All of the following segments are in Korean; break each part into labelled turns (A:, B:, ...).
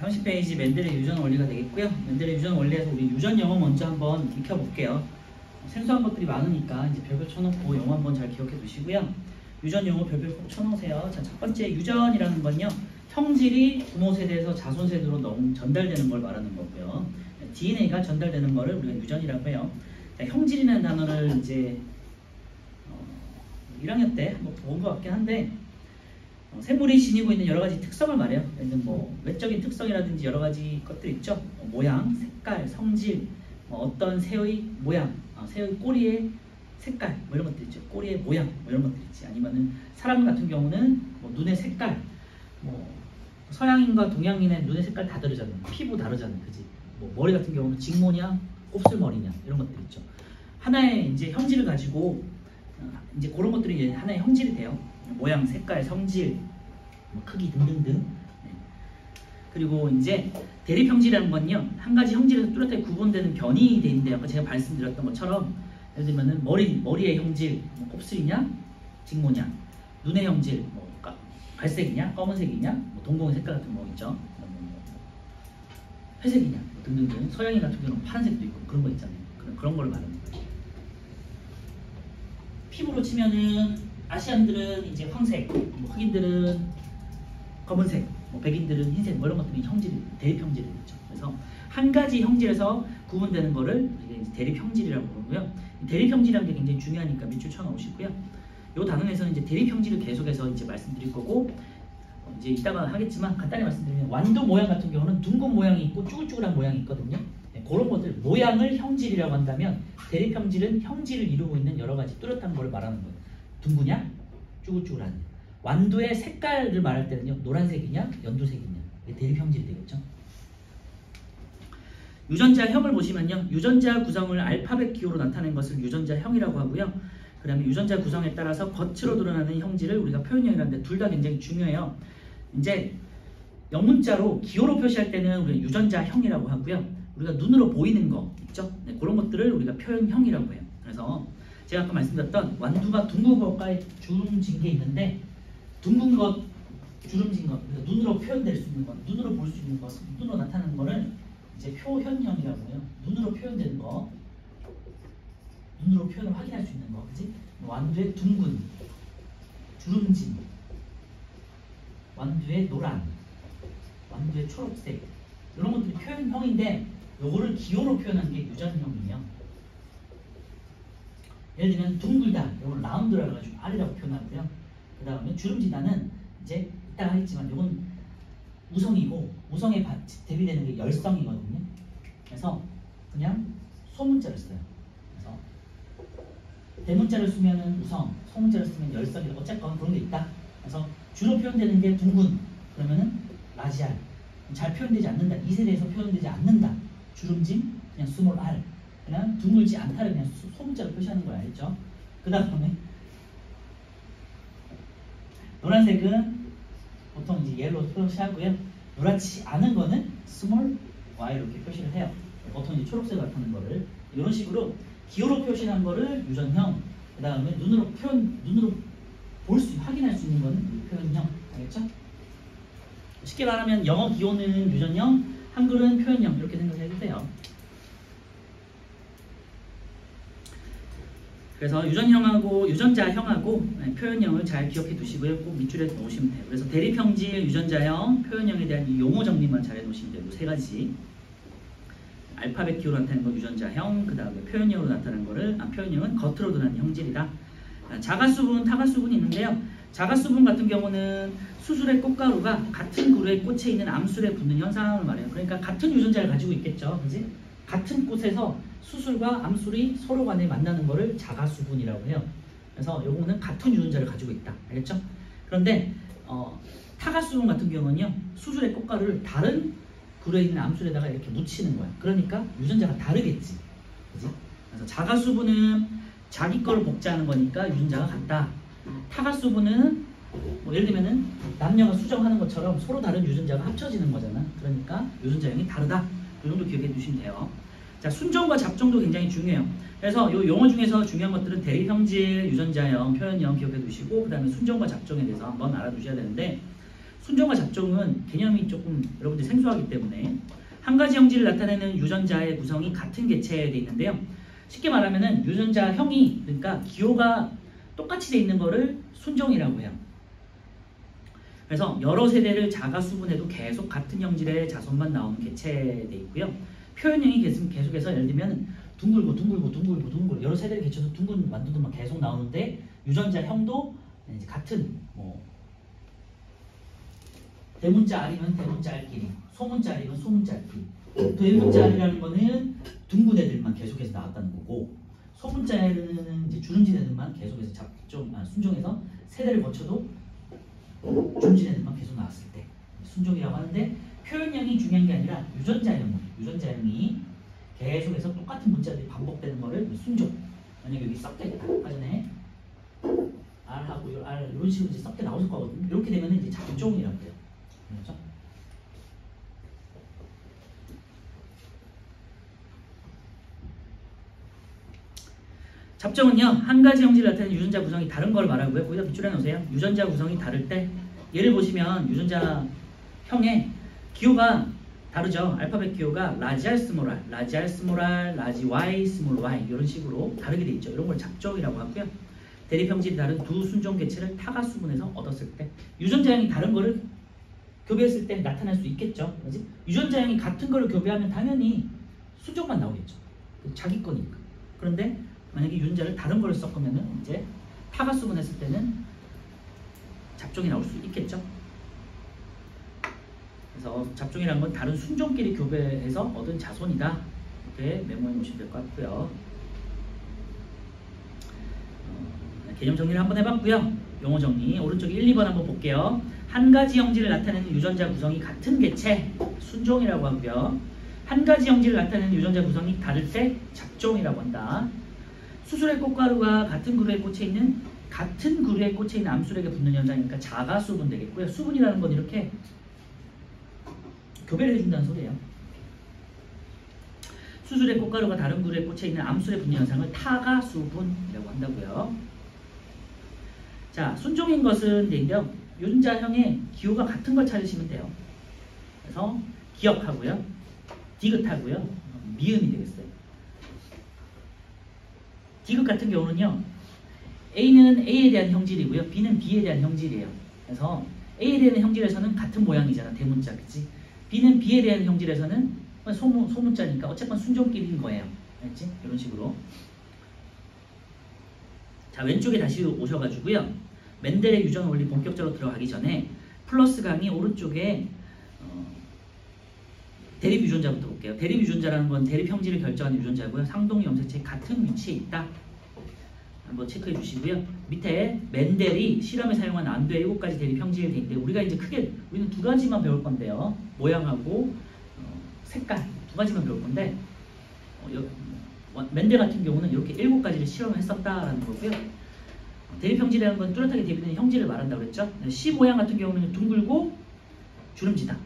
A: 30페이지 맨델의 유전 원리가 되겠고요. 맨델의 유전 원리에서 우리 유전 영어 먼저 한번 익혀볼게요. 생소한 것들이 많으니까 이제 별표 쳐놓고 영어 한번 잘 기억해 두시고요. 유전 영어 별표 꼭 쳐놓으세요. 자, 첫 번째 유전이라는 건요. 형질이 부모 세대에서 자손 세대로 전달되는 걸 말하는 거고요. DNA가 전달되는 거를 우리가 유전이라고 해요. 자, 형질이라는 단어를 이제 1학년 때 한번 본 것 같긴 한데 생물이 지니고 있는 여러 가지 특성을 말해요. 예를 들면 뭐 외적인 특성이라든지 여러 가지 것들 있죠. 모양, 색깔, 성질, 어떤 새의 모양, 새의 꼬리의 색깔, 뭐 이런 것들 있죠. 꼬리의 모양, 뭐 이런 것들 있지. 아니면은 사람 같은 경우는 뭐 눈의 색깔, 뭐 서양인과 동양인의 눈의 색깔 다 다르잖아요. 피부 다르잖아요, 그지? 뭐 머리 같은 경우는 직모냐, 곱슬머리냐 이런 것들 있죠. 하나의 이제 형질을 가지고 이제 그런 것들이 하나의 형질이 돼요. 모양, 색깔, 성질, 뭐 크기 등등등. 네. 그리고 이제 대립형질이라는 건요, 한 가지 형질에서 뚜렷하게 구분되는 변이 돼 있는데, 아까 제가 말씀드렸던 것처럼 예를 들면은 머리의 형질, 뭐 곱슬이냐, 직모냐, 눈의 형질, 뭐 갈색이냐, 검은색이냐, 뭐 동공의 색깔 같은 거 있죠. 회색이냐, 뭐 등등등. 서양인 같은 경우는 파란색도 있고 그런 거 있잖아요. 그런 걸 말하는 거예요. 피부로 치면은 아시안들은 이제 황색, 뭐 흑인들은 검은색, 뭐 백인들은 흰색, 뭐 이런 것들이 대립 형질이 있죠. 그래서 한 가지 형질에서 구분되는 거를 이제 대립 형질이라고 부르고요. 대립 형질이라는 게 굉장히 중요하니까 밑줄 쳐 넣으시고요. 이 단원에서는 이제 대립 형질을 계속해서 이제 말씀드릴 거고, 이제 이따가 하겠지만 간단히 말씀드리면 완두 모양 같은 경우는 둥근 모양이 있고 쭈글쭈글한 모양이 있거든요. 네, 그런 것들 모양을 형질이라고 한다면 대립 형질은 형질을 이루고 있는 여러 가지 뚜렷한 걸 말하는 거예요. 둥그냐, 쭈글쭈글하냐. 완두의 색깔을 말할 때는요, 노란색이냐, 연두색이냐. 이게 대립 형질이 되겠죠. 유전자형을 보시면요, 유전자 구성을 알파벳 기호로 나타낸 것을 유전자형이라고 하고요. 그 다음에 유전자 구성에 따라서 겉으로 드러나는 형질을 우리가 표현형이라는데 둘 다 굉장히 중요해요. 이제 영문자로 기호로 표시할 때는 우리가 유전자형이라고 하고요. 우리가 눈으로 보이는 거 있죠? 네, 그런 것들을 우리가 표현형이라고 해요. 그래서 제가 아까 말씀드렸던 완두가 둥근 것과 주름진 게 있는데, 둥근 것, 주름진 것, 그러니까 눈으로 표현될 수 있는 것, 눈으로 볼 수 있는 것, 눈으로 나타나는 거를 이제 표현형이라고 해요. 눈으로 표현되는 거, 눈으로 표현을 확인할 수 있는 거, 그지? 완두의 둥근, 주름진, 완두의 노란, 완두의 초록색, 이런 것들이 표현형인데, 요거를 기호로 표현하는 게 유전형이에요. 예를 들면 둥글다, 요걸 라운드라고 해가지고 R이라고 표현하고요. 그 다음에 주름지다는 이제 이따가 하겠지만 요건 우성이고, 우성에 대비되는 게 열성이거든요. 그래서 그냥 소문자를 써요. 그래서 대문자를 쓰면은 우성, 소문자를 쓰면 열성이, 어쨌건 그런 게 있다. 그래서 주로 표현되는 게 둥근, 그러면은 라지알, 잘 표현되지 않는다, 2세대에서 표현되지 않는다. 주름진, 그냥 스몰 R, 그냥 둥글지 않다를 그냥 소문자로 표시하는 거 알죠? 그 다음에 노란색은 보통 이제 옐로우 표시하고요. 노랗지 않은 거는 스몰 Y 이렇게 표시를 해요. 보통 이제 초록색 같은 거를 이런 식으로 기호로 표시한 거를 유전형, 그 다음에 눈으로 확인할 수 있는 거는 표현형, 알겠죠? 쉽게 말하면 영어 기호는 유전형, 한글은 표현형, 이렇게 생각해도 돼요. 그래서 유전형하고 유전자형하고 표현형을 잘 기억해 두시고요. 꼭 밑줄에 놓으시면 돼요. 그래서 대립형질, 유전자형, 표현형에 대한 이 용어 정리만 잘 해놓으시면 돼요. 세 가지. 알파벳 기호로 나타나는 거 유전자형, 그 다음에 표현형으로 나타나는 거를, 표현형은 겉으로 드러나는 형질이다. 자가수분, 타가수분이 있는데요. 자가수분 같은 경우는 수술의 꽃가루가 같은 그루의 꽃에 있는 암술에 붙는 현상을 말해요. 그러니까 같은 유전자를 가지고 있겠죠, 그지? 같은 꽃에서 수술과 암술이 서로 간에 만나는 거를 자가수분이라고 해요. 그래서 요거는 같은 유전자를 가지고 있다, 알겠죠? 그런데 타가수분 같은 경우는요, 수술의 꽃가루를 다른 그루에 있는 암술에다가 이렇게 묻히는 거야. 그러니까 유전자가 다르겠지, 그지? 그래서 자가수분은 자기 거를 복제하는 거니까 유전자가 같다. 타가수분은 뭐 예를 들면은 남녀가 수정하는 것처럼 서로 다른 유전자가 합쳐지는 거잖아. 그러니까 유전자형이 다르다. 그 정도 기억해 두시면 돼요. 자, 순종과 잡종도 굉장히 중요해요. 그래서 이 용어 중에서 중요한 것들은 대립형질, 유전자형, 표현형 기억해 두시고, 그 다음에 순종과 잡종에 대해서 한번 알아두셔야 되는데, 순종과 잡종은 개념이 조금 여러분들 생소하기 때문에 한 가지 형질을 나타내는 유전자의 구성이 같은 개체에 돼 있는데요. 쉽게 말하면은 유전자형이 그러니까 기호가 똑같이 돼 있는 거를 순종이라고 해요. 그래서 여러 세대를 자가 수분해도 계속 같은 형질의 자손만 나오는 개체에 돼 있고요. 표현형이 계속해서 예를 들면 둥글고 여러 세대를 개쳐서 둥근 완두들만 계속 나오는데 유전자형도 이제 같은 뭐 대문자 R이면 대문자 R끼리, 소문자 R이면 소문자 R끼리. 대문자 R이라는 거는 둥근 애들만 계속해서 나왔다는 거고, 소문자 R은 이제 주름진 애들만 계속해서 순종해서 세대를 거쳐도 주름진 애들만 계속 나왔을 때 순종이라고 하는데, 표현형이 중요한 게 아니라 유전자형이 계속해서 똑같은 문자들이 반복되는 거를 순종. 만약에 여기 섞여 있다. 아까 전에 R하고 R 이런 식으로 이제 섞여 나올 거거든요. 이렇게 되면 이제 잡종이라고 해요. 그렇죠? 잡종은요, 한 가지 형질을 나타내는 유전자 구성이 다른 걸 말하고요. 거기다 밑줄에 놓으세요. 유전자 구성이 다를 때, 예를 보시면 유전자형의 기호가 다르죠. 알파벳 기호가 라지 R, 스몰 R, 라지 R, 스몰 R, 라지 Y, 스몰 Y 이런 식으로 다르게 돼 있죠. 이런 걸 잡종이라고 하고요. 대립 형질이 다른 두 순종 개체를 타가 수분해서 얻었을 때, 유전자형이 다른 거를 교배했을 때 나타날 수 있겠죠. 그렇지? 유전자형이 같은 거를 교배하면 당연히 순종만 나오겠죠. 자기 거니까. 그런데 만약에 유전자를 다른 거를 섞으면은 이제 타가 수분했을 때는 잡종이 나올 수 있겠죠. 그래서 잡종이라는 건 다른 순종끼리 교배해서 얻은 자손이다. 이렇게 메모해 놓으시면 될 것 같고요. 개념 정리를 한번 해봤고요. 용어 정리 오른쪽 1, 2번 한번 볼게요. 한 가지 형질을 나타내는 유전자 구성이 같은 개체 순종이라고 하고요. 한 가지 형질을 나타내는 유전자 구성이 다를 때 잡종이라고 한다. 수술의 꽃가루가 같은 그루에 꽂혀 있는 암술에게 붙는 현상이니까 자가 수분 되겠고요. 수분이라는 건 이렇게 교배를 해준다는 소리예요. 수술의 꽃가루가 다른 그루에 꽂혀 있는 암술에 붙는 현상을 타가 수분이라고 한다고요. 자, 순종인 것은 인데요. 유전자형의 기호가 같은 걸 찾으시면 돼요. 그래서 기억하고요. 디귿하고요. 미음이 되겠어요. 디귿 같은 경우는요. A는 A에 대한 형질이고요. B는 B에 대한 형질이에요. 그래서 A에 대한 형질에서는 같은 모양이잖아. 대문자, 그치? B는 B에 대한 형질에서는 소문자니까 어쨌건 순종끼리인 거예요. 알겠지? 이런 식으로. 자, 왼쪽에 다시 오셔가지고요. 멘델의 유전 원리 본격적으로 들어가기 전에 플러스 강의 오른쪽에 대립 유전자부터 볼게요. 대립 유전자라는 건 대립 형질을 결정하는 유전자고요. 상동 염색체에 같은 위치에 있다. 한번 체크해 주시고요. 밑에 멘델이 실험에 사용한 암두의 7가지 대립 형질이 돼 있는데 우리가 이제 크게 우리는 두 가지만 배울 건데요. 모양하고 색깔 두 가지만 배울 건데 멘델 같은 경우는 이렇게 7가지를 실험을 했었다라는 거고요. 대립 형질이라는 건 뚜렷하게 대립되는 형질을 말한다고 그랬죠. C 모양 같은 경우는 둥글고 주름지다.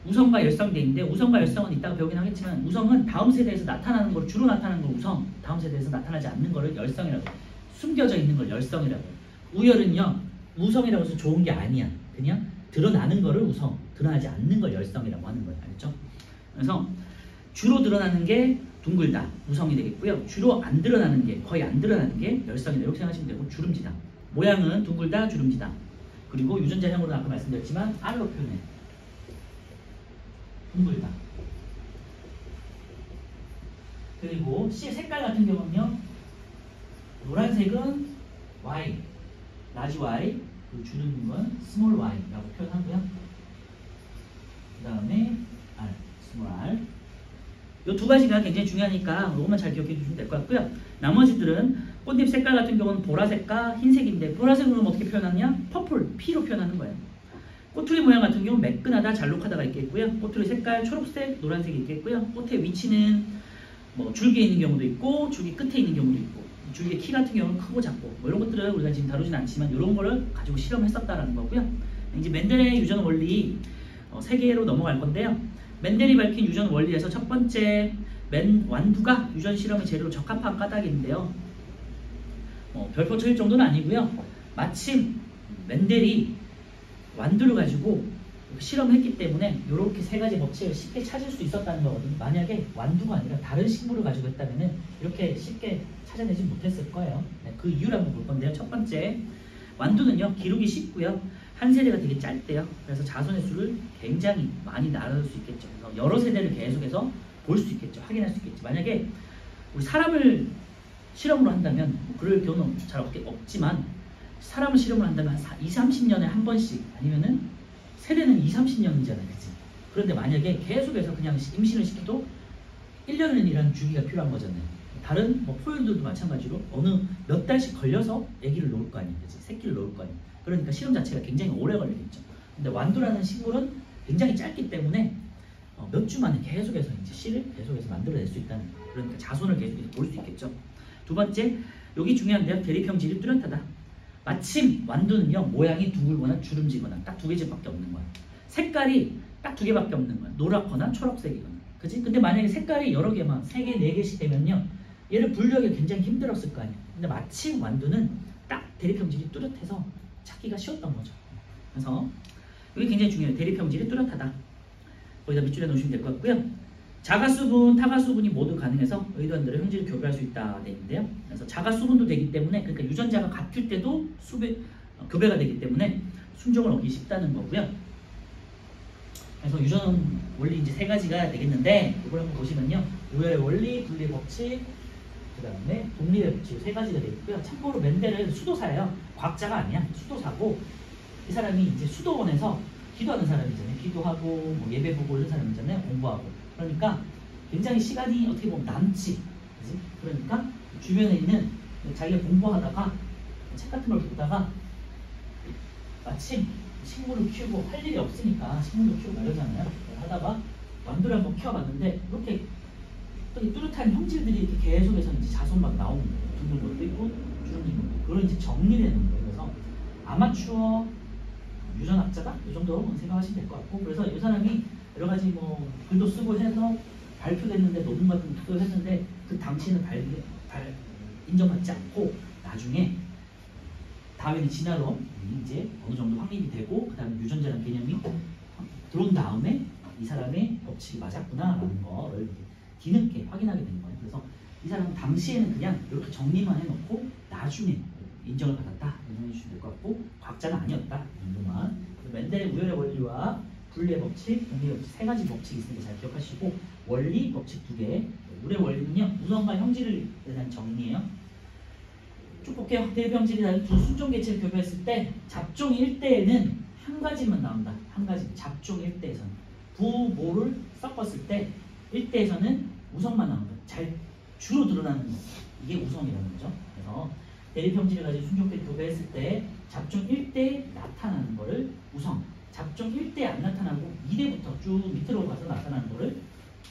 A: 우성과 열성이 돼 있는데 우성과 열성은 이따가 배우긴 하겠지만 우성은 다음 세대에서 나타나는 걸 주로 나타나는 걸 우성, 다음 세대에서 나타나지 않는 거를 열성이라고 해요. 숨겨져 있는 걸 열성이라고 해요. 우열은요. 우성이라고 해서 좋은 게 아니야. 그냥 드러나는 거를 우성, 드러나지 않는 걸 열성이라고 하는 거예요. 알겠죠? 그래서 주로 드러나는 게 둥글다, 우성이 되겠고요. 주로 안 드러나는 게, 거의 안 드러나는 게 열성이다. 이렇게 생각하시면 되고 주름지다. 모양은 둥글다, 주름지다. 그리고 유전자형으로는 아까 말씀드렸지만 R로 표현해. 둥글다. 그리고 C 색깔 같은 경우는요. 노란색은 Y, 라지 Y, 그리고 주름인 건 스몰 Y라고 표현하고요. 그 다음에 R, 스몰 R. 이 두 가지가 굉장히 중요하니까 이것만 잘 기억해 주시면 될 것 같고요. 나머지들은 꽃잎 색깔 같은 경우는 보라색과 흰색인데 보라색으로 어떻게 표현하느냐? 퍼플, P로 표현하는 거예요. 꼬투리 모양 같은 경우는 매끈하다, 잘록하다가 있겠고요. 꼬투리 색깔 초록색, 노란색이 있겠고요. 꽃의 위치는 뭐 줄기에 있는 경우도 있고 줄기 끝에 있는 경우도 있고 줄기의 키 같은 경우는 크고 작고 뭐 이런 것들은 우리가 지금 다루진 않지만 이런 거를 가지고 실험했었다라는 거고요. 이제 멘델의 유전 원리 3개로 넘어갈 건데요. 멘델이 밝힌 유전 원리에서 첫 번째 완두가 유전 실험의 재료로 적합한 까닭인데요. 별표 쳐일 정도는 아니고요. 마침 멘델이 완두를 가지고 실험했기 때문에 이렇게 세 가지 법칙을 쉽게 찾을 수 있었다는 거거든요. 만약에 완두가 아니라 다른 식물을 가지고 했다면 이렇게 쉽게 찾아내지 못했을 거예요. 네, 그 이유를 한번 볼 건데요. 첫 번째, 완두는요 기르기 쉽고요. 한 세대가 되게 짧대요. 그래서 자손의 수를 굉장히 많이 낳을 수 있겠죠. 그래서 여러 세대를 계속해서 볼 수 있겠죠. 확인할 수 있겠죠. 만약에 우리 사람을 실험으로 한다면 그럴 경우는 잘 없지만 사람을 실험을 한다면 한 20-30년에 한 번씩 아니면은 세대는 20-30년이잖아요. 그치? 그런데 만약에 계속해서 그냥 임신을 시켜도 1년이라는 주기가 필요한 거잖아요. 다른 뭐 포유들도 마찬가지로 어느 몇 달씩 걸려서 아기를 놓을 거 아니에요. 그치? 새끼를 놓을 거 아니에요. 그러니까 실험 자체가 굉장히 오래 걸리겠죠. 근데 완두라는 식물은 굉장히 짧기 때문에 몇 주 만에 계속해서 이제 씨를 계속해서 만들어낼 수 있다는 거예요. 그러니까 자손을 계속해서 볼 수 있겠죠. 두 번째, 여기 중요한데요. 대립형질이 뚜렷하다. 마침 완두는요 모양이 둥글거나 주름지거나 딱 두 개밖에 없는 거야. 색깔이 딱 두 개밖에 없는 거야. 노랗거나 초록색이거나. 그치? 근데 만약에 색깔이 여러 개만 3개, 4개씩 되면요 얘를 분류하기 굉장히 힘들었을 거 아니야. 근데 마침 완두는 딱 대립형질이 뚜렷해서 찾기가 쉬웠던 거죠. 그래서 이게 굉장히 중요해요. 대립형질이 뚜렷하다. 거기다 밑줄에 놓으시면 될 것 같고요. 자가수분, 타가수분이 모두 가능해서 의도한대로 형질을 교배할 수 있다 돼 있는데요. 그래서 자가수분도 되기 때문에 그러니까 유전자가 같을 때도 교배가 되기 때문에 순종을 얻기 쉽다는 거고요. 그래서 유전 원리 이제 3가지가 되겠는데 이걸 한번 보시면요. 우열의 원리, 분리의 법칙, 그 다음에 독립의 법칙 3가지가 되어 있고요. 참고로 멘델은 수도사예요. 과학자가 아니야. 수도사고 이 사람이 이제 수도원에서 기도하는 사람이잖아요. 기도하고 뭐 예배 보고 이런 사람이잖아요. 공부하고. 그러니까 굉장히 시간이 어떻게 보면 남지. 그치? 그러니까 주변에 있는 자기가 공부하다가 책 같은 걸 보다가 마침 식물을 키우고 할 일이 없으니까 식물도 키우고 이러잖아요. 하다가 완두를 한번 키워봤는데 이렇게 뚜렷한 형질들이 이렇게 계속해서 이제 자손만 나오는 거예요. 둥근 것도 있고 주름진 것도 있고 그걸 이제 정리되는 거예요. 그래서 아마추어 유전학자다? 이 정도로 생각하시면 될 것 같고 그래서 이 사람이 여러 가지 뭐 글도 쓰고 해서 발표됐는데 논문 같은 것도 했는데 그 당시에는 인정받지 않고 나중에 다윈의 진화론 이제 어느 정도 확립이 되고 그 다음에 유전자라는 개념이 들어온 다음에 이 사람의 법칙이 맞았구나라는 거를 뒤늦게 확인하게 된 거예요. 그래서 이 사람은 당시에는 그냥 이렇게 정리만 해놓고 나중에 인정을 받았다. 인정해 주시면 될 것 같고 과학자는 아니었다. 이 정도만. 멘델의 우열의 원리와 분리의 법칙, 독립의 법칙 3가지 법칙이 있으니까 잘 기억하시고 원리, 법칙 2개. 우열의 원리는요. 우성과 형질에 대한 정리예요. 쭉 볼게요. 대립형질이 다른 두 순종 개체를 교배했을 때 잡종 1대에는 한 가지만 나온다. 한 가지. 잡종 1대에서는. 부모를 섞었을 때 1대에서는 우성만 나온다. 잘 주로 드러나는 거. 이게 우성이라는 거죠. 그래서 대립형질을 가지고 순종끼리 교배했을 때 잡종 1대에 나타나는 거를 우성, 잡종 1대에 안 나타나고 2대부터 쭉 밑으로 가서 나타나는 거를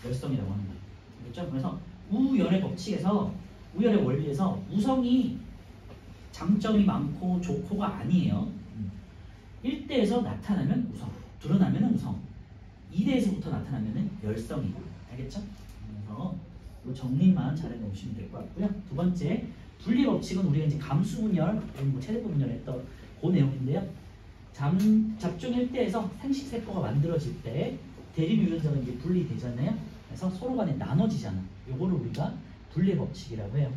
A: 열성이라고 하는 거예요. 그렇죠? 그래서 우열의 법칙에서 우열의 원리에서 우성이 장점이 많고 좋고가 아니에요. 1대에서 나타나면 우성, 드러나면 우성, 2대에서부터 나타나면 열성이고 알겠죠? 그래서 이 정리만 잘 해놓으시면 될 것 같고요. 두 번째 분리 법칙은 우리가 이제 감수분열, 뭐 체대부 분열했던 그 내용인데요. 잡종 1대에서 생식세포가 만들어질 때 대립 유전자가 이제 분리되잖아요. 그래서 서로 간에 나눠지잖아. 요거를 우리가 분리 법칙이라고 해요.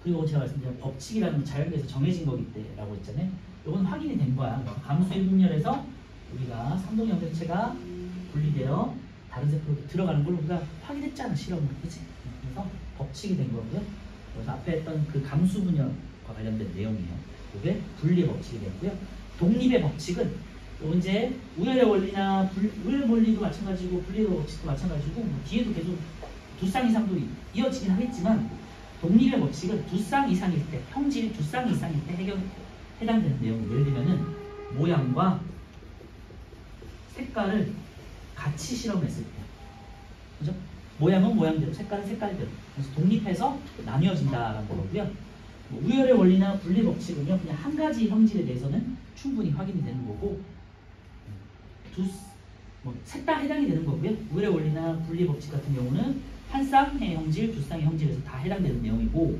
A: 그리고 제가 말씀드린 법칙이라는 건 자연계에서 정해진 거기 때라고 했잖아요. 요건 확인이 된 거야. 감수 1분열에서 우리가 삼동형태체가 분리되어 다른 세포로 들어가는 걸 우리가 확인했잖아. 실험으로. 그치? 그래서 법칙이 된 거고요. 그래서 앞에 했던 그 감수 분열과 관련된 내용이에요. 이게 분리 법칙이 됐고요. 독립의 법칙은 이제 우열의 원리나 우열의 원리도 마찬가지고 분리의 법칙도 마찬가지고 뭐 뒤에도 계속 2쌍 이상도 이어지긴 하겠지만 독립의 법칙은 2쌍 이상일 때 형질이 2쌍 이상일 때 해당되는 내용. 예를 들면은 모양과 색깔을 같이 실험했을 때, 그죠? 모양은 모양대로, 색깔은 색깔대로. 그래서 독립해서 나뉘어진다라는 거고요. 우열의 원리나 분리 법칙은요, 그냥 한 가지 형질에 대해서는 충분히 확인이 되는 거고, 셋 다 해당이 되는 거고요. 우열의 원리나 분리 법칙 같은 경우는 한 쌍의 형질, 2쌍의 형질에서 다 해당되는 내용이고,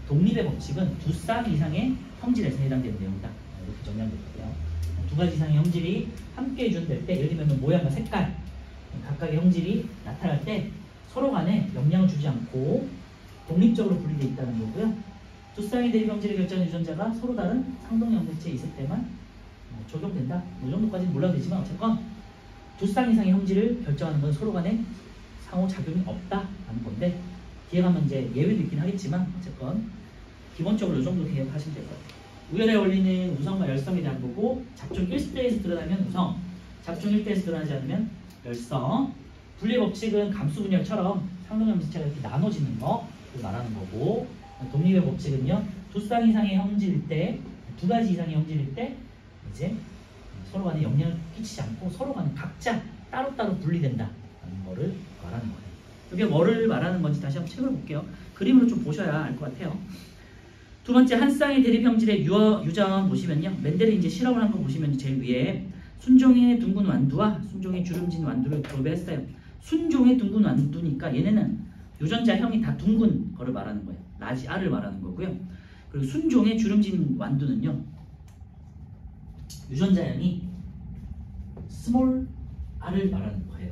A: 독립의 법칙은 2쌍 이상의 형질에서 해당되는 내용이다. 이렇게 정리하면 될 것 같아요. 두 가지 이상의 형질이 함께 유전될 때, 예를 들면 모양과 색깔, 각각의 형질이 나타날 때 서로 간에 영향을 주지 않고 독립적으로 분리되어 있다는 거고요. 두 쌍의 대립 형질을 결정하는 유전자가 서로 다른 상동 영색체에 있을 때만 적용된다. 이 정도까지는 몰라도 되지만 어쨌건 두 쌍 이상의 형질을 결정하는 건 서로 간에 상호작용이 없다라는 건데, 뒤에 가면 이제 예외도 있긴 하겠지만 어쨌건 기본적으로 이 정도 기억하시면 될 것 같아요. 우열의 원리는 우성과 열성에 대한 거고, 잡종 1대에서 드러나면 우성, 잡종 1대에서 드러나지 않으면 열성. 분리의 법칙은 감수분열처럼 상동염색체가 이렇게 나눠지는 거 말하는 거고, 독립의 법칙은요, 두 쌍 이상의 형질일 때, 두 가지 이상의 형질일 때 이제 서로 간에 영향을 끼치지 않고 서로 간에 각자 따로따로 분리된다는 거를 말하는 거예요. 이게 뭐를 말하는 건지 다시 한번 책을 볼게요. 그림으로 좀 보셔야 알 것 같아요. 두 번째, 한 쌍의 대립 형질의 유전 보시면요, 멘델이 이제 실험을 한 거 보시면 제일 위에 순종의 둥근 완두와 순종의 주름진 완두를 교배했어요. 순종의 둥근 완두니까 얘네는 유전자형이 다 둥근 거를 말하는 거예요. 라지 R을 말하는 거고요. 그리고 순종의 주름진 완두는요, 유전자형이 스몰 r을 말하는 거예요.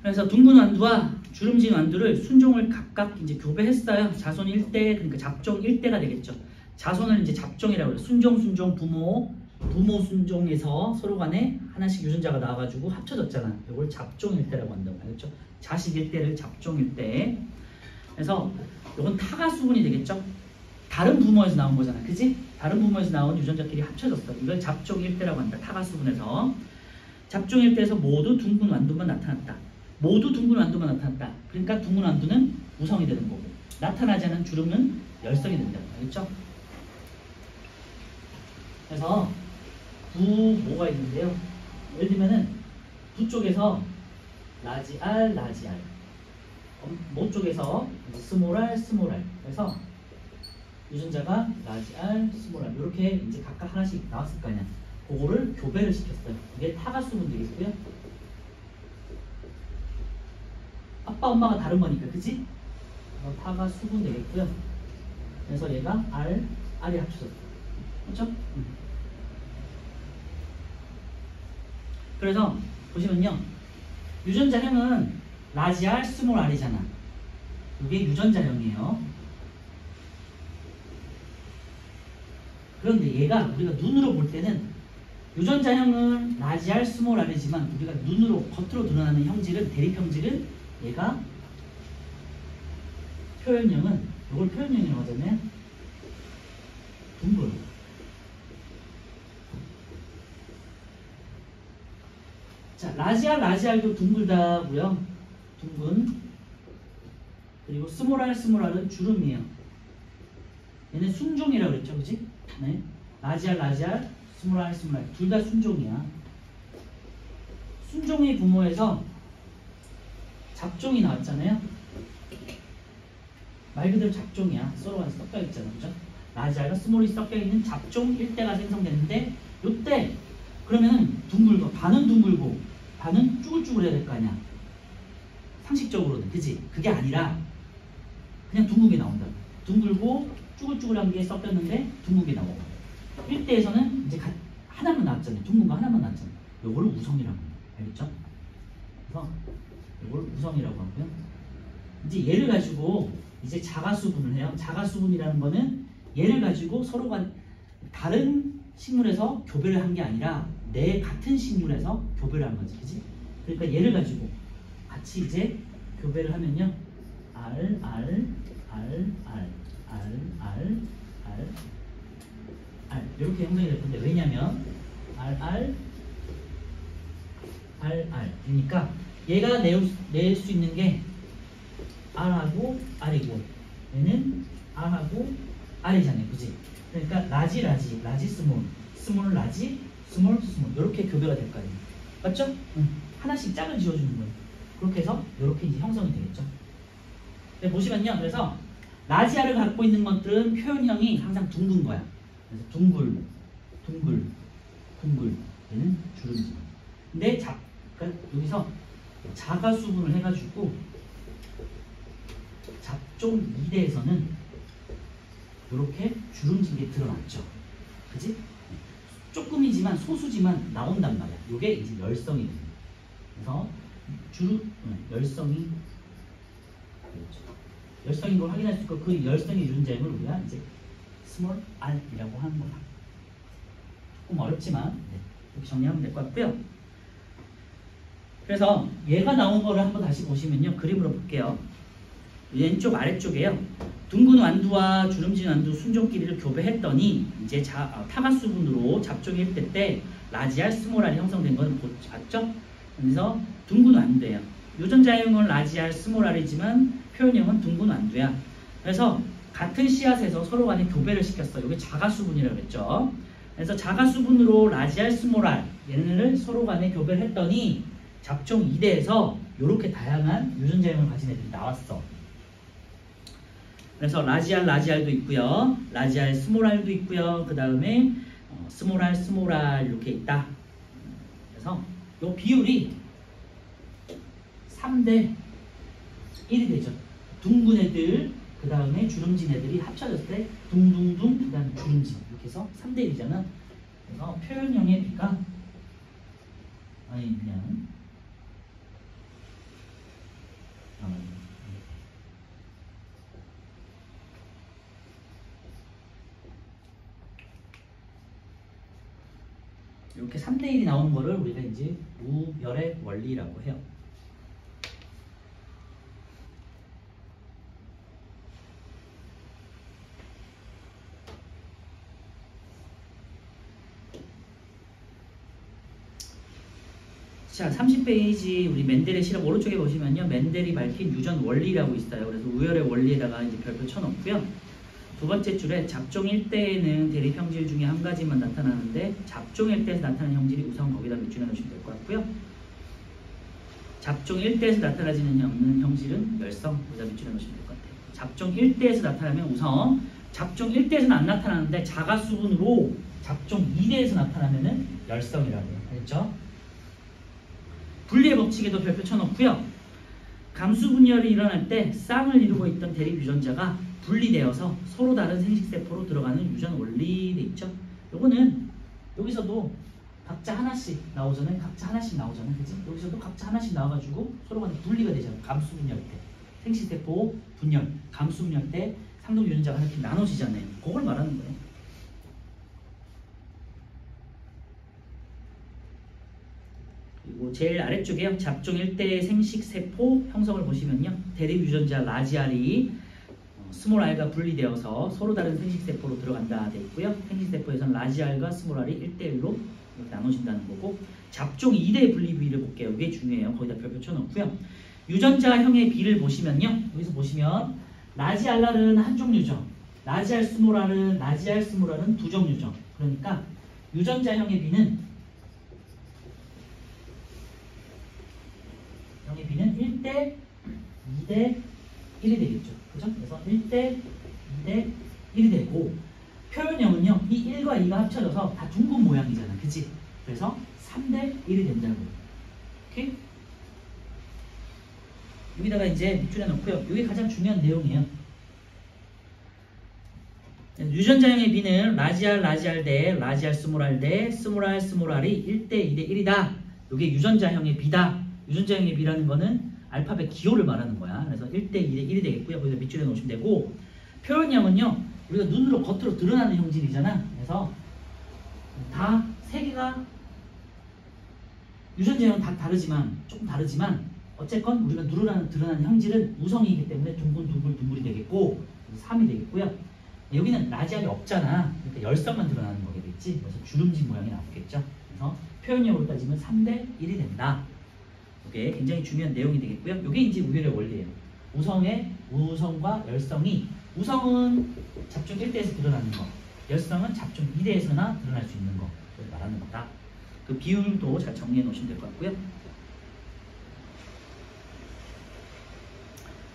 A: 그래서 둥근 완두와 주름진 완두를 순종을 각각 이제 교배했어요. 자손 1대, 그러니까 잡종 1대가 되겠죠. 자손을 이제 잡종이라고 해요. 순종, 부모 순종에서 서로 간에 하나씩 유전자가 나와가지고 합쳐졌잖아. 이걸 잡종 1대라고 한다고. 알겠죠? 자식 1대를 잡종 1대. 그래서 이건 타가 수분이 되겠죠? 다른 부모에서 나온 거잖아. 그지? 다른 부모에서 나온 유전자끼리 합쳐졌어. 이걸 잡종 1대라고 한다. 타가 수분에서. 잡종 1대에서 모두 둥근 완두만 나타났다. 모두 둥근 완두만 나타났다. 그러니까 둥근 완두는 우성이 되는 거고, 나타나지 않은 주름은 열성이 된다. 알겠죠? 그래서 부모가 있는데요. 예를 들면은 부 쪽에서 라지 R, 모 쪽에서 스몰 R. 그래서 유전자가 라지 R, 스몰 R 이렇게 이제 각각 하나씩 나왔을 거 아니야. 그거를 교배를 시켰어요. 이게 타가 수분 되겠고요. 아빠 엄마가 다른 거니까, 그치? 타가 수분 되겠고요. 그래서 얘가 R이 합쳐졌어. 그렇죠? 그래서 보시면요, 유전자형은 라지 R, 스몰 R이잖아. 이게 유전자형이에요. 그런데 얘가 우리가 눈으로 볼 때는 유전자형은 라지 R, 스몰 R이지만 우리가 눈으로 겉으로 드러나는 형질은, 대립 형질은 얘가 표현형은, 이걸 표현형이라고 하잖아요. 둥근. 자, 라지 R도 둥글다고요. 둥근. 그리고 스몰 R은 주름이에요. 얘는 순종이라고 그랬죠, 그지? 네. 라지 R, 스몰 R. 둘 다 순종이야. 순종의 부모에서 잡종이 나왔잖아요. 말 그대로 잡종이야. 서로 간에 섞여 있잖아, 그죠? 라지 R과 스몰이 섞여 있는 잡종 1대가 생성됐는데, 요때 그러면은 둥글고, 반은 둥글고 반은 쭈글쭈글해야 될 거 아니야. 상식적으로는, 그지? 그게 아니라 그냥 둥글게 나온다. 둥글고 쭈글쭈글한 게 섞였는데 둥글게 나오고, 1대에서는 이제 하나만 나왔잖아요. 둥근 거 하나만 나왔잖아요. 요거를 우성이라고 해요. 알겠죠? 그래서 이걸 우성이라고 하고요. 이제 얘를 가지고 이제 자가수분을 해요. 자가수분이라는 거는 얘를 가지고 서로 간 다른 식물에서 교배를 한 게 아니라 내 같은 식물에서 교배를 한 거지, 그지? 그러니까 얘를 가지고 같이 이제 교배를 하면요, R 이렇게 형성이 될 건데, 왜냐면 R 그러니까 얘가 낼 수 있는 게 R하고 R이고, 얘는 R하고 R이잖아요, 그지? 그러니까 라지 스몰 라지, 스몰 이렇게 교배가 될 거 아니에요. 맞죠? 하나씩 짝을 지어주는 거예요. 그렇게 해서 이렇게 이제 형성이 되겠죠. 네, 보시면요, 그래서 라지아를 갖고 있는 것들은 표현형이 항상 둥근 거야. 그래서 둥글, 둥글, 둥글. 얘는 주름지. 근데 그러니까 여기서 자가수분을 해가지고 잡종 2대에서는 이렇게 주름진 게 드러났죠. 그지? 조금이지만 소수지만 나온단 말이야. 이게 이제 열성이 됩니다. 그래서 열성이 열성인 걸 확인할 수 있고 그 열성의 유전자임을 우리가 이제 스몰 r이라고 하는 거다. 조금 어렵지만 이렇게 정리하면 될 것 같고요. 그래서 얘가 나온 거를 한번 다시 보시면요. 그림으로 볼게요. 왼쪽 아래쪽에요. 둥근 완두와 주름진 완두 순종끼리를 교배했더니 이제 타가수분으로 잡종 1대 때 라지알 스몰알이 형성된 건 봤죠? 그래서 둥근 완두예요. 유전자형은 라지알 스몰알이지만 표현형은 둥근 완두야. 그래서 같은 씨앗에서 서로 간에 교배를 시켰어. 이게 자가수분이라고 했죠. 그래서 자가수분으로 라지알 스몰알 얘네를 서로 간에 교배를 했더니 잡종 2대에서 이렇게 다양한 유전자형을 가진 애들이 나왔어. 그래서 라지알도 있고요. 라지알 스몰알도 있고요. 그 다음에 스몰알 이렇게 있다. 그래서 이 비율이 3대 1이 되죠. 둥근 애들, 그 다음에 주름진 애들이 합쳐졌을 때 둥둥둥, 그 다음에 주름진 이렇게 해서 3대 1이잖아. 그래서 표현형의 비가 그냥 이렇게 3대 1이 나오는 거를 우리가 이제 우열의 원리라고 해요. 자, 30페이지 우리 멘델의 실험 오른쪽에 보시면요. 멘델이 밝힌 유전 원리라고 있어요. 그래서 우열의 원리에다가 이제 별표 쳐놓고요. 두 번째 줄에 잡종 1대에는 대립 형질 중에 한 가지만 나타나는데 잡종 1대에서 나타나는 형질이 우선 거기다 밑줄에 넣으시면 될 것 같고요. 잡종 1대에서 나타나지는 없는 형질은 열성, 거기다 밑줄에 넣으시면 될 것 같아요. 잡종 1대에서 나타나면 우선 잡종 1대에서는 안 나타나는데 자가수분으로 잡종 2대에서 나타나면은 열성이라고 해요. 알겠죠? 분리의 법칙에도 별표 쳐놓고요. 감수분열이 일어날 때 쌍을 이루고 있던 대립 유전자가 분리되어서 서로 다른 생식세포로 들어가는 유전 원리 돼 있죠. 요거는 여기서도 각자 하나씩 나오잖아요. 그치? 여기서도 각자 하나씩 나와가지고 서로 간에 분리가 되잖아요. 감수분열 때. 생식세포 분열, 감수분열 때 상동 유전자가 이렇게 나눠지잖아요. 그걸 말하는 거예요. 그리고 제일 아래쪽에 잡종 1대의 생식세포 형성을 보시면요. 대립 유전자 라지알이 스몰 r과 분리되어서 서로 다른 생식세포로 들어간다 돼 있고요. 생식세포에서는 라지알과 스몰 r이 1대1로 나눠진다는 거고, 잡종 2대 분리 비를 볼게요. 이게 중요해요. 거기다 별표 쳐놓고요. 유전자형의 비를 보시면요. 여기서 보시면 라지알은 한 종류죠. 라지알 스몰 r은 두 종류죠. 그러니까 유전자형의 비는 1대 2대 1이 되겠죠. 그죠? 그래서 1대 2대 1이 되고, 표현형은요, 이 1과 2가 합쳐져서 다 둥근 모양이잖아. 그치? 그래서 3대 1이 된다고요. 오케이? 여기다가 이제 밑줄에 넣고요. 이게 가장 중요한 내용이에요. 유전자형의 비는 라지알 대 라지알 스몰알 대 스몰 r이 1대 2대 1이다. 이게 유전자형의 비다. 유전자형의 비라는 거는 알파벳 기호를 말하는 거야. 그래서 1대 2대 1이 되겠고요. 거기다 밑줄에 놓으시면 되고, 표현형은요, 우리가 눈으로 겉으로 드러나는 형질이잖아. 그래서 다 세 개가 유전자형은 다 조금 다르지만 어쨌건 우리가 눈으로 드러나는 형질은 우성이기 때문에 둥글이 되겠고 3이 되겠고요. 여기는 라지알이 없잖아. 그러니까 열성만 드러나는 거겠지. 그래서 주름진 모양이 나오겠죠. 그래서 표현형으로 따지면 3대 1이 된다. 이게 굉장히 중요한 내용이 되겠고요. 이게 이제 우열의 원리예요. 우성과 열성이, 우성은 잡종 1대에서 드러나는 거, 열성은 잡종 2대에서나 드러날 수 있는 거, 그걸 말하는 거다. 그 비율도 잘 정리해 놓으시면 될 것 같고요.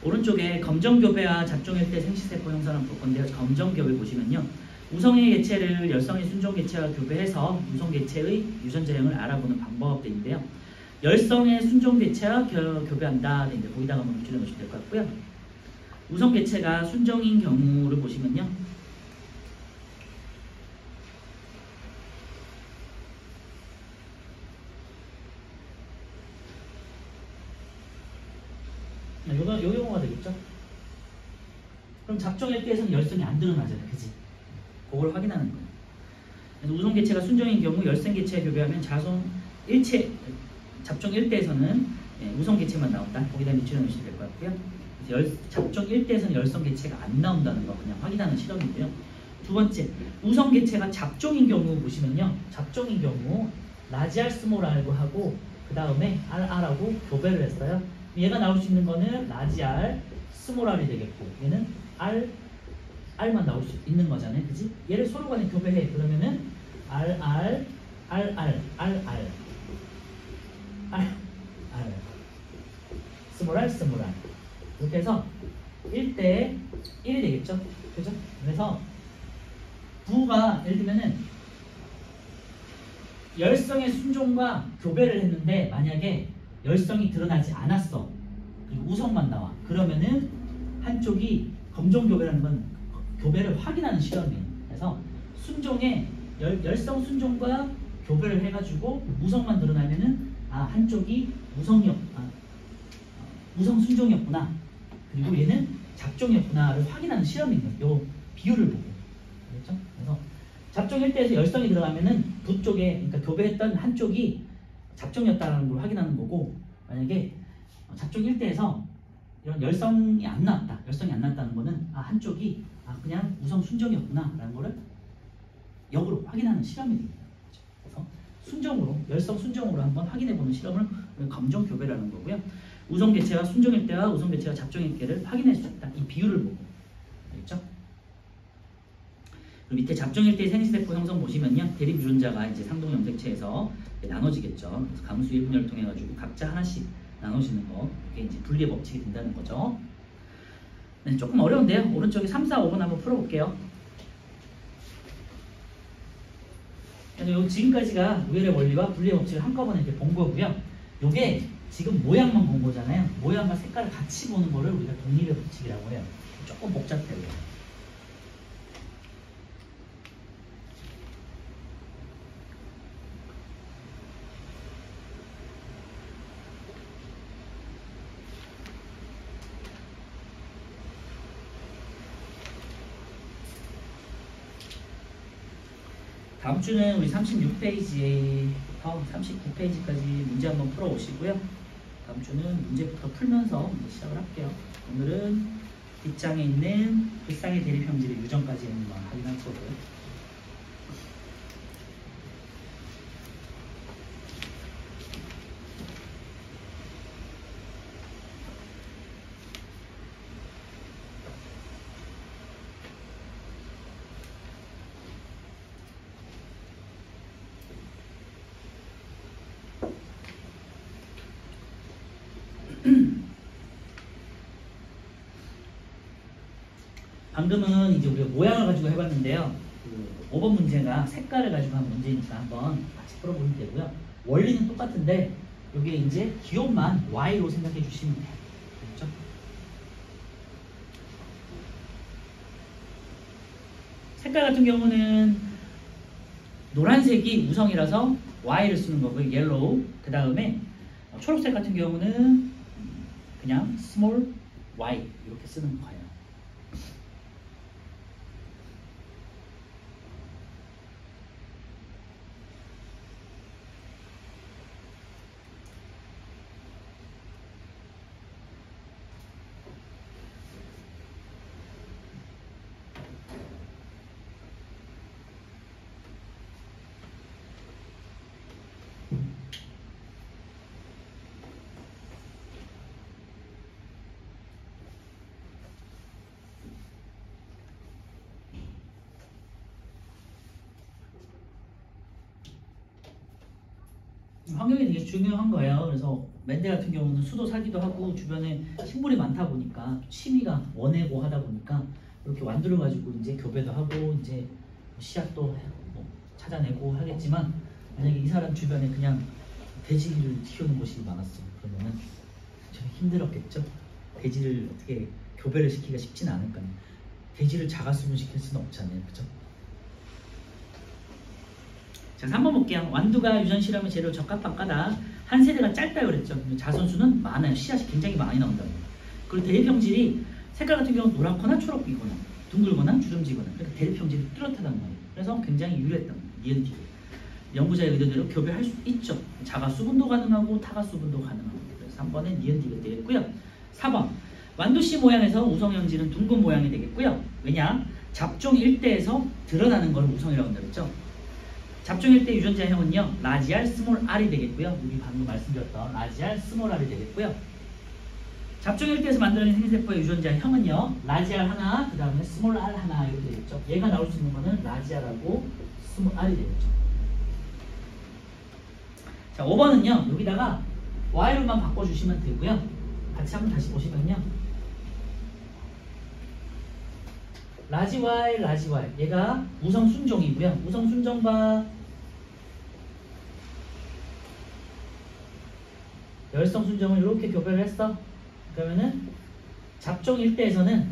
A: 오른쪽에 검정교배와 잡종일 때 생시세포 형성을 볼 건데요. 검정교배 보시면요. 우성의 개체를 열성의 순종 개체와 교배해서 우성 개체의 유전자형을 알아보는 방법인데요. 열성의 순종 개체와 교배한다. 네, 거기다가 한번 붙여 놓으시면 될 것 같고요. 우성 개체가 순종인 경우를 보시면요. 요 경우가 되겠죠? 그럼 잡종일 때에서는 열성이 안 드러나잖아요. 그지? 그걸 확인하는 거예요. 그래서 우성 개체가 순종인 경우 열성 개체에 교배하면 자손 일체 잡종 1대에서는 우성 개체만 나온다. 거기다 밑줄여 놓으시면 될 것 같고요. 잡종 1대에서는 열성 개체가 안 나온다는 거 그냥 확인하는 실험이고요. 두 번째, 우성 개체가 잡종인 경우 보시면요. 잡종인 경우 라지알 스몰 R고 하고 그 다음에 RR하고 교배를 했어요. 얘가 나올 수 있는 거는 라지알 스몰 R이 되겠고 얘는 R만 나올 수 있는 거잖아요. 그지? 얘를 서로 간에 교배해. 그러면은 RR 스몰 R 이렇게 해서 1대 1이 되겠죠? 그죠? 그래서 부가 예를 들면은 열성의 순종과 교배를 했는데 만약에 열성이 드러나지 않았어. 그리고 우성만 나와. 그러면은 한쪽이 검정 교배라는 건 교배를 확인하는 실험이에요. 그래서 순종에 열성 순종과 교배를 해가지고 우성만 드러나면은 한쪽이 우성 순종이었구나. 그리고 얘는 잡종이었구나를 확인하는 실험이에요. 요 비율을 보고. 그렇죠? 그래서 잡종 1대에서 열성이 들어가면은 부 쪽에, 그러니까 교배했던 한쪽이 잡종이었다는 걸 확인하는 거고, 만약에 잡종 1대에서 이런 열성이 안 나왔다는 거는 한쪽이 그냥 우성 순종이었구나 라는 거를 역으로 확인하는 실험이 됩니다. 그래서 열성 순종으로 한번 확인해보는 실험을 검정 교배라는 거고요. 우성 개체가 순종일 때와 우성 개체가 잡종일 때를 확인할 수 있다. 이 비율을 보고. 알겠죠? 그리고 밑에 잡종일 때의 생시세포 형성 보시면요. 대립 유전자가 이제 상동 염색체에서 나눠지겠죠. 그래서 가무수 1분열을 통해 가지고 각자 하나씩 나눠지는 거. 이게 이제 분리의 법칙이 된다는 거죠. 네, 조금 어려운데요. 오른쪽에 3, 4, 5번 한번 풀어볼게요. 그래서 지금까지가 우열의 원리와 분리의 법칙을 한꺼번에 이렇게 본 거고요. 요게 지금 모양만 본 거잖아요. 모양과 색깔을 같이 보는 거를 우리가 독립의 법칙이라고 해요. 조금 복잡해요. 다음 주는 우리 36페이지부터 39페이지까지 문제 한번 풀어오시고요. 다음 주는 문제부터 풀면서 시작을 할게요. 오늘은 뒷장에 있는 불상의 대립형질의 유전까지 확인할 거고요. 방금은 이제 우리가 모양을 가지고 해봤는데요. 그 5번 문제가 색깔을 가지고 한 문제니까 한번 같이 풀어보면 되고요. 원리는 똑같은데 여기에 이제 기호만 Y로 생각해 주시면 돼요. 그렇죠? 색깔 같은 경우는 노란색이 우성이라서 Y를 쓰는 거고요. 옐로우. 그 다음에 초록색 같은 경우는 그냥 small y 이렇게 쓰는 거예요. 환경이 되게 중요한 거예요. 그래서 맨데 같은 경우는 수도 사기도 하고 주변에 식물이 많다 보니까 취미가 원해고 하다 보니까 이렇게 완두를 가지고 이제 교배도 하고 이제 씨앗도 뭐 찾아내고 하겠지만, 만약에 이 사람 주변에 그냥 돼지를 키우는 곳이 많았어. 그러면은 좀 힘들었겠죠. 돼지를 어떻게 교배를 시키기가 쉽진 않을 거예요. 돼지를 자가수분 시킬 수는 없잖아요, 그죠? 자, 3번 볼게요. 완두가 유전 실험의 재료 적합한 까다. 한 세대가 짧다고 그랬죠. 자손수는 많아요. 씨앗이 굉장히 많이 나온다고. 그리고 대립형질이 색깔 같은 경우는 노랗거나 초록이거나 둥글거나 주름지거나, 그러니까 대립형질이 뚜렷하단 말이에요. 그래서 굉장히 유리했단 말이에요. 니은티브. 연구자의 의도대로 교배할 수 있죠. 자가수분도 가능하고 타가수분도 가능하고. 그래서 3번에 니은티브가 되겠고요. 4번. 완두씨 모양에서 우성형질은 둥근 모양이 되겠고요. 왜냐? 잡종 일대에서 드러나는 걸 우성이라고 한다고 했죠. 잡종 일대 유전자형은요, 라지 R, 스몰 R이 되겠고요. 우리 방금 말씀드렸던 라지 R, 스몰 R이 되겠고요. 잡종 일대에서 만들어진 생세포의 유전자형은요, 라지 R 하나, 그 다음에 스몰 R 하나 이렇게 되겠죠. 얘가 나올 수 있는 거는 라지 R하고 스몰 R이 되겠죠. 자, 5번은요, 여기다가 Y로만 바꿔주시면 되고요. 같이 한번 다시 보시면요, 라지 Y, 라지 Y. 얘가 우성 순종이고요. 우성 순종과 열성 순종을 이렇게 교배를 했어. 그러면은 잡종 일대에서는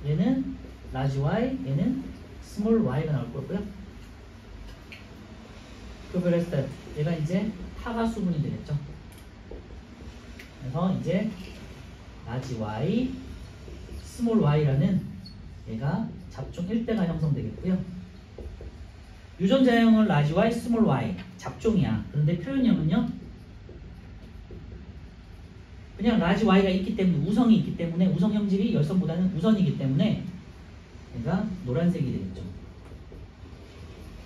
A: 얘는 라지 Y, 얘는 스몰 Y가 나올 거고요. 교배를 했어요. 얘가 이제 타가 수분이 되겠죠. 그래서 이제 라지 Y, 스몰 y라는 얘가 잡종 1대가 형성되겠고요. 유전자형은 라지 y, 스몰 y, 잡종이야. 그런데 표현형은요, 그냥 라지 y가 있기 때문에, 우성이 있기 때문에, 우성 형질이 열성보다는 우선이기 때문에 얘가 노란색이 되겠죠.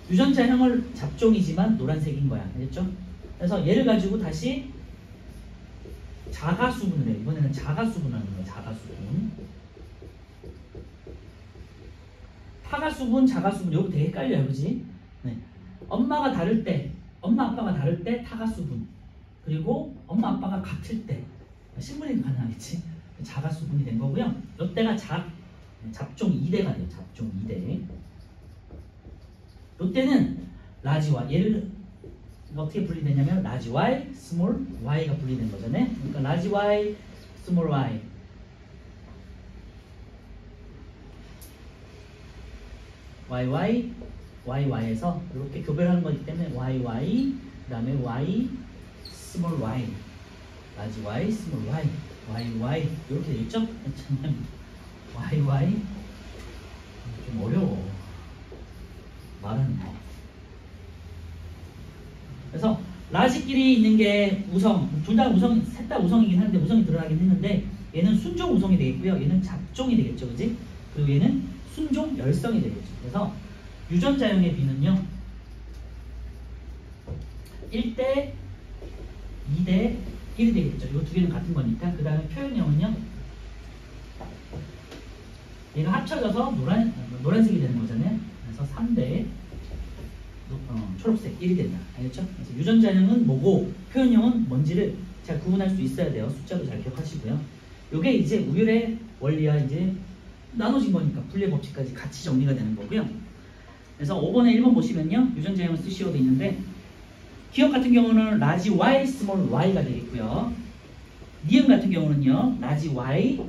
A: 유전자형을 잡종이지만 노란색인 거야. 알겠죠? 그래서 얘를 가지고 다시 자가수분을 해. 이번에는 자가수분 하는 거야. 자가수분. 타가수분, 자가수분, 요거 되게 헷갈려요, 그지? 네. 엄마가 다를 때, 엄마 아빠가 다를 때 타가수분, 그리고 엄마 아빠가 같을 때 식물이 가능하겠지? 자가수분이 된 거고요. 요때가 잡종 2대가 돼요. 잡종 2대. 요때는 라지 Y, 얘를 어떻게 분리되냐면 라지 Y, 스몰 Y가 분리된 거잖아요. 그러니까 라지 Y, 스몰 Y. YY, YY에서 이렇게 교배를 하는 거기 때문에 YY, 그 다음에 Y, 스몰 Y, 라지 Y, 스몰 Y, YY 이렇게 되겠죠? YY 좀 어려워 말하는 거. 그래서 라지끼리 있는 게 우성, 둘 다 우성, 셋 다 우성이긴 한데 우성이 드러나긴 했는데 얘는 순종 우성이 되겠고요. 얘는 잡종이 되겠죠, 그지? 그리고 얘는 순종 열성이 되겠죠. 그래서 유전자형의 B는요, 1대, 2대, 1이 되겠죠. 이 두 개는 같은 거니까. 그 다음에 표현형은요, 얘가 합쳐져서 노란색이 되는 거잖아요. 그래서 3대 초록색 1이 된다. 알겠죠? 그래서 유전자형은 뭐고 표현형은 뭔지를 잘 구분할 수 있어야 돼요. 숫자도 잘 기억하시고요. 요게 이제 우율의 원리와 이제 나눠진 거니까 분리의 법칙까지 같이 정리가 되는 거고요. 그래서 5번에 1번 보시면요, 유전자형을 쓰시오 돼 있는데, 기억 같은 경우는 라지 Y, 스몰 Y가 되겠고요. 니은 같은 경우는요, 라지 Y,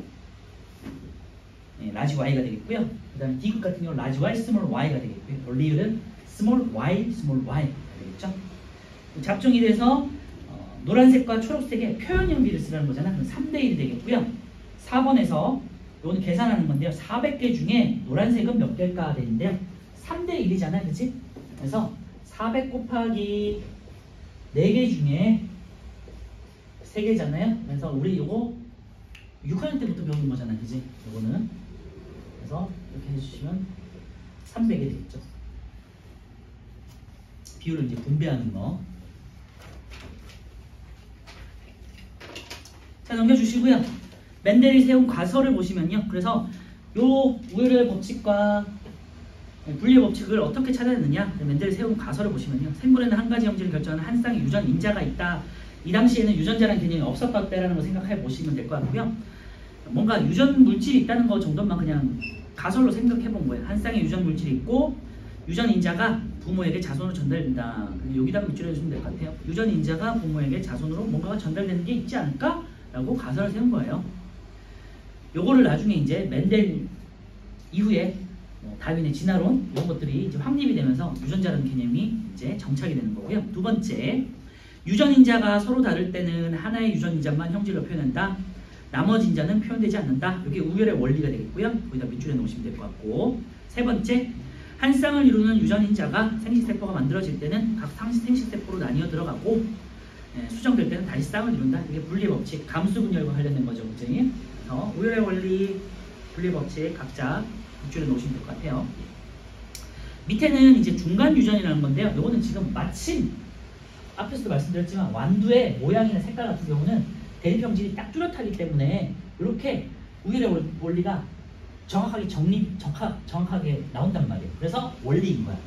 A: 네, 라지 Y가 되겠고요. 그 다음에 디귿 같은 경우는 라지 Y, 스몰 Y가 되겠고요. 리을은 스몰 Y, 스몰 Y가 되겠죠. 잡종이 돼서 노란색과 초록색의 표현형 비를 쓰라는 거잖아. 그럼 3대1이 되겠고요. 4번에서 이거는 계산하는 건데요. 400개 중에 노란색은 몇 개일까 되는데요. 3대1이잖아요. 그치? 그래서 400 곱하기 4개 중에 3개잖아요. 그래서 우리 이거 6학년 때부터 배우는 거잖아요. 그치? 이거는. 그래서 이렇게 해주시면 300이 되겠죠. 비율을 이제 분배하는 거. 자, 넘겨주시고요. 맨델이 세운 가설을 보시면요. 그래서 요 우열의 법칙과 분리의 법칙을 어떻게 찾아냈느냐? 멘델이 세운 가설을 보시면요. 생물에는 한 가지 형질을 결정하는 한 쌍의 유전 인자가 있다. 이 당시에는 유전자라는 개념이 없었을 때라는 걸 생각해 보시면 될 것 같고요. 뭔가 유전 물질이 있다는 거 정도만 그냥 가설로 생각해 본 거예요. 한 쌍의 유전 물질이 있고 유전 인자가 부모에게 자손으로 전달된다. 여기다 밑줄여 주시면 될 것 같아요. 유전 인자가 부모에게 자손으로 뭔가가 전달되는 게 있지 않을까? 라고 가설을 세운 거예요. 요거를 나중에 이제 멘델 이후에 다윈의 진화론 이런 것들이 이제 확립이 되면서 유전자라는 개념이 이제 정착이 되는 거고요. 두 번째, 유전 인자가 서로 다를 때는 하나의 유전 인자만 형질로 표현한다. 나머지 인자는 표현되지 않는다. 이게 우열의 원리가 되겠고요. 거기다 밑줄에 놓으시면 될 것 같고. 세 번째, 한 쌍을 이루는 유전 인자가 생식세포가 만들어질 때는 각 생식세포로 나뉘어 들어가고 수정될 때는 다시 쌍을 이룬다. 이게 분리의 법칙, 감수분열과 관련된 거죠. 그죠? 그래서 우열의 원리, 분리의 법칙 각자 밑줄에 놓으시면 될 것 같아요. 밑에는 이제 중간 유전이라는 건데요. 이거는 지금 마침 앞에서도 말씀드렸지만 완두의 모양이나 색깔 같은 경우는 대립형질이 딱 뚜렷하기 때문에 이렇게 우열의 원리가 정확하게 정확하게 나온단 말이에요. 그래서 원리인 거야.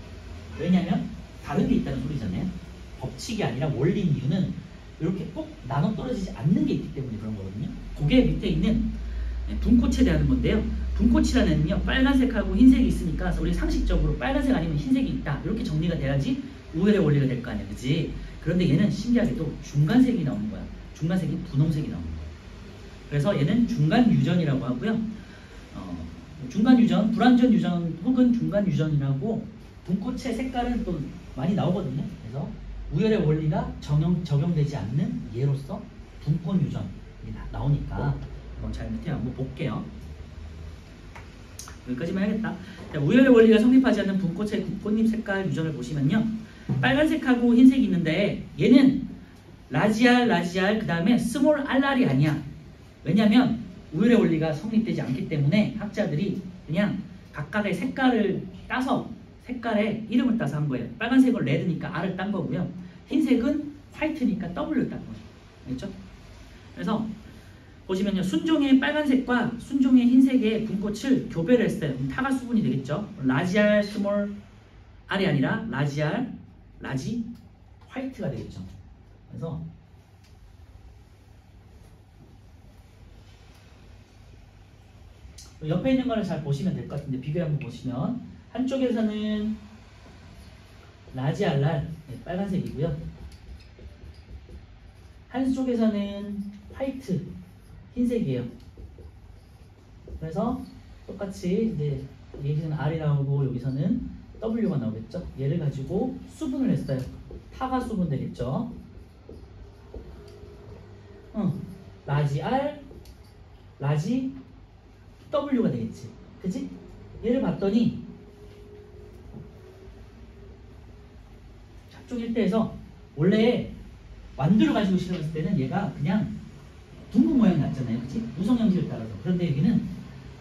A: 왜냐하면 다른 게 있다는 소리잖아요. 법칙이 아니라 원리인 이유는 이렇게 꼭 나눠 떨어지지 않는 게 있기 때문에 그런 거거든요. 그게 밑에 있는 분꽃에 대한 건데요. 분꽃이라는 애는요, 빨간색하고 흰색이 있으니까 우리 상식적으로 빨간색 아니면 흰색이 있다. 이렇게 정리가 돼야지 우열의 원리가 될 거 아니야. 그지? 그런데 얘는 신기하게도 중간색이 나오는 거야. 중간색이 분홍색이 나오는 거야. 그래서 얘는 중간 유전이라고 하고요. 중간 유전, 불완전 유전 혹은 중간 유전이라고 분꽃의 색깔은 또 많이 나오거든요. 그래서 우열의 원리가 적용되지 않는 예로서 분꽃 유전이 나오니까 이건 잘 밑에 한번 볼게요. 여기까지만 해야겠다. 자, 우열의 원리가 성립하지 않는 분꽃의 꽃잎 색깔 유전을 보시면요. 빨간색하고 흰색이 있는데 얘는 라지알 그 다음에 스몰 알알이 아니야. 왜냐면 우열의 원리가 성립되지 않기 때문에 학자들이 그냥 각각의 색깔을 따서 색깔에 이름을 따서 한 거예요. 빨간색은 레드니까 R을 딴 거고요. 흰색은 화이트니까 W를 딴 거죠. 알겠죠? 그래서 보시면요. 순종의 빨간색과 순종의 흰색의 분꽃을 교배를 했어요. 타가 수분이 되겠죠. 라지알 스몰 R이 아니라 라지알 라지 화이트가 되겠죠. 그래서 옆에 있는 거를 잘 보시면 될 것 같은데 비교 한번 보시면 한쪽에서는 라지알랄 빨간색이고요. 한쪽에서는 화이트 흰색이에요. 그래서 똑같이 이제 여기서는 R이 나오고 여기서는 W가 나오겠죠. 얘를 가지고 수분을 했어요. 타가 수분 되겠죠. 라지 R, 라지 W가 되겠지. 그치? 얘를 봤더니 작종 일대에서 원래 완두를 가지고 실험했을 때는 얘가 그냥 둥근 모양이 났잖아요. 그치? 우성 형질을 따라서. 그런데 여기는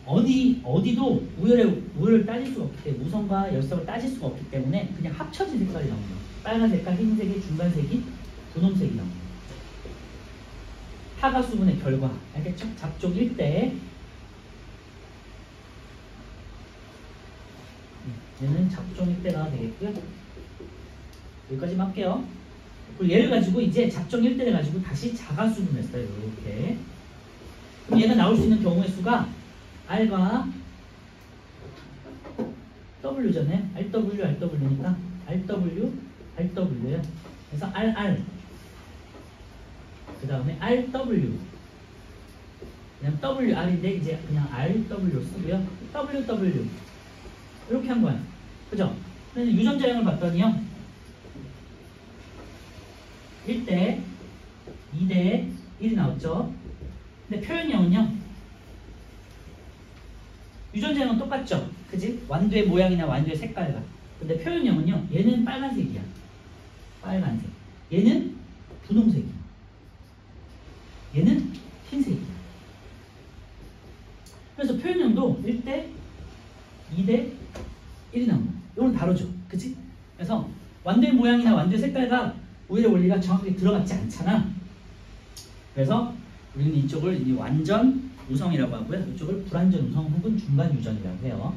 A: 어디도 우열을 따질 수가 없기 때문에 우성과 열성을 따질 수가 없기 때문에 그냥 합쳐진 색깔이 나옵니다. 빨간 색깔, 흰색이, 중간색이, 분홍색이 나옵니다. 타가 수분의 결과. 알겠죠? 잡종 1대 얘는 잡종 1대가 되겠고요. 여기까지만 할게요. 그리고 얘를 가지고 이제 잡종 1대를 가지고 다시 자가 수분을 했어요. 이렇게. 그럼 얘가 나올 수 있는 경우의 수가 R과 W잖아요. RW니까 RW예요. 그래서 RR 그 다음에 RW 그냥 WR인데 이제 그냥 RW 쓰고요. WW 이렇게 한 거야. 그죠? 그래서 유전자형을 봤더니요. 1대 2대 1이 나왔죠. 근데 표현형은요. 유전자형은 똑같죠. 그지? 완두의 모양이나 완두의 색깔과. 근데 표현형은요. 얘는 빨간색이야. 빨간색. 얘는 분홍색이야. 얘는 흰색이야. 그래서 표현형도 1대 2대 1이 나옵니다. 이건 다르죠. 그치? 그래서 완두의 모양이나 완두의 색깔과 우열의 원리가 정확하게 들어갔지 않잖아. 그래서 우리는 이쪽을 이제 완전 우성이라고 하고요. 이쪽을 불완전 우성 혹은 중간 유전이라고 해요.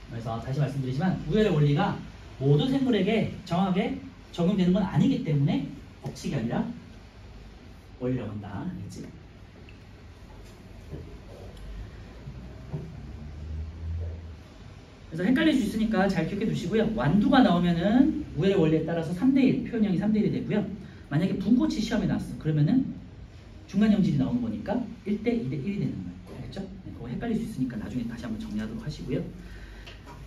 A: 그래서 다시 말씀드리지만 우열의 원리가 모든 생물에게 정확하게 적용되는 건 아니기 때문에 법칙이 아니라 원리라고 한다. 알겠지? 그래서 헷갈릴 수 있으니까 잘 기억해 두시고요. 완두가 나오면은 우열의 원리에 따라서 3대1, 표현형이 3대1이 되고요. 만약에 분꽃이 시험에 나왔어. 그러면은 중간 형질이 나오는 거니까 1대 2대 1이 되는 거예요. 알겠죠? 네, 그거 헷갈릴 수 있으니까 나중에 다시 한번 정리하도록 하시고요.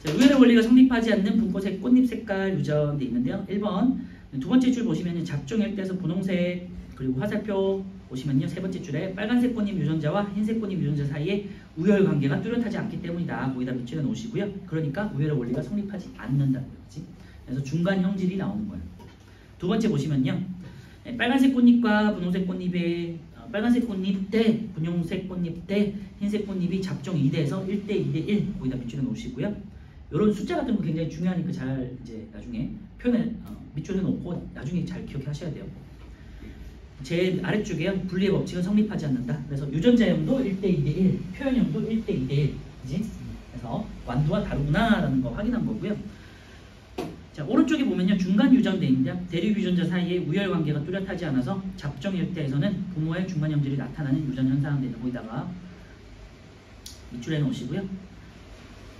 A: 자, 우열의 원리가 성립하지 않는 분꽃의 꽃잎 색깔 유전돼 있는데요. 1번 두 번째 줄 보시면 잡종일 때에서 분홍색 그리고 화살표 보시면요. 세 번째 줄에 빨간색 꽃잎 유전자와 흰색 꽃잎 유전자 사이에 우열 관계가 뚜렷하지 않기 때문이다. 거기다 밑줄에 놓으시고요. 그러니까 우열의 원리가 성립하지 않는다는 거지. 그래서 중간 형질이 나오는 거예요. 두 번째 보시면요. 빨간색 꽃잎과 분홍색 꽃잎의 빨간색 꽃잎 대 분홍색 꽃잎 대 흰색 꽃잎이 잡종 2대에서 1대 2대 1 거기다 밑줄에 놓으시고요. 이런 숫자 같은 거 굉장히 중요하니까 잘 이제 나중에 표현에 밑줄에 놓고 나중에 잘 기억하셔야 돼요. 제 아래쪽에 분리의 법칙은 성립하지 않는다. 그래서 유전자형도 1대 2대 1, 표현형도 1대 2대 1. 그지? 그래서 완두와 다르구나라는 거 확인한 거고요. 자, 오른쪽에 보면요. 중간 유전대인데 대립 유전자 사이에 우열 관계가 뚜렷하지 않아서 잡종 일대에서는 부모의 중간 형질이 나타나는 유전 현상되는 거기다가 밑줄에 놓으시고요.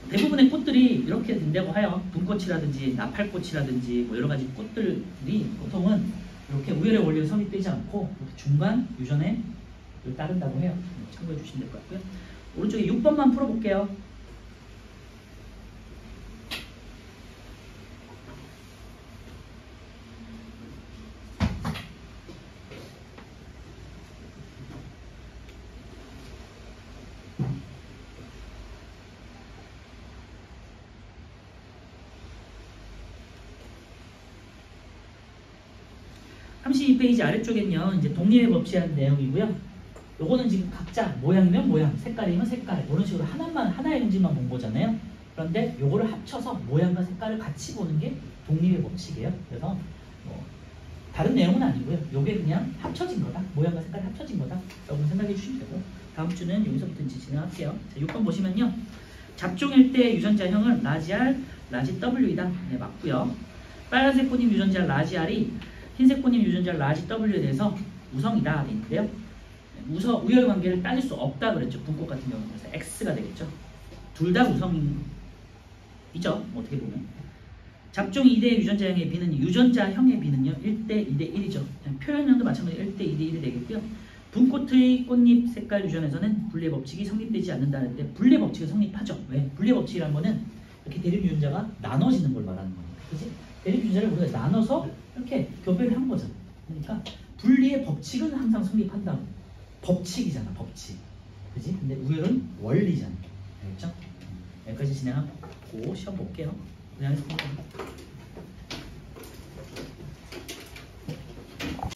A: 대부분의 꽃들이 이렇게 된다고 해요. 분꽃이라든지 나팔꽃이라든지 뭐 여러 가지 꽃들이 보통은 이렇게 우열의 원리가 성립되지 않고 중간 유전에 따른다고 해요. 참고해 주시면 될 것 같고요. 오른쪽에 6번만 풀어볼게요. (32) 페이지 아래쪽엔요 이제 독립의 법칙이라는 내용이고요. 요거는 지금 각자 모양이면 모양, 색깔이면 색깔 이런 식으로 하나의 형질만 본 거잖아요. 그런데 요거를 합쳐서 모양과 색깔을 같이 보는 게 독립의 법칙이에요. 그래서 다른 내용은 아니고요. 요게 그냥 합쳐진 거다. 모양과 색깔이 합쳐진 거다. 라고 생각해 주시면 되고 다음 주는 여기서부터 이제 진행할게요. 자, 6번 보시면요. 잡종일 때 유전자형은 라지 R, 라지 W이다. 네, 맞고요. 빨간색 꽃잎 유전자 라지 R이 흰색 꽃잎 유전자 라지 W에 대해서 우성이다 돼 있는데요. 우열 관계를 따질 수 없다 그랬죠. 분꽃 같은 경우는. 그래서 X가 되겠죠. 둘 다 우성이죠. 어떻게 보면. 잡종 2대 유전자형의 B는 유전자형의 B는요. 1대 2대 1이죠. 표현형도 마찬가지로 1대 2대 1이 되겠고요. 분꽃의 꽃잎 색깔 유전에서는 분리의 법칙이 성립되지 않는다는데 분리의 법칙이 성립하죠. 왜? 분리의 법칙이란 거는 이렇게 대립 유전자가 나눠지는 걸 말하는 겁니다. 그치? 대립 유전자를 우리가 나눠서 이렇게 교배를 한 거죠. 그러니까 분리의 법칙은 항상 성립한다. 법칙이잖아, 법칙. 그지? 근데 우열은 원리잖아. 알겠죠? 여기까지 진행하고 시험 볼게요. 고생하셨습니다.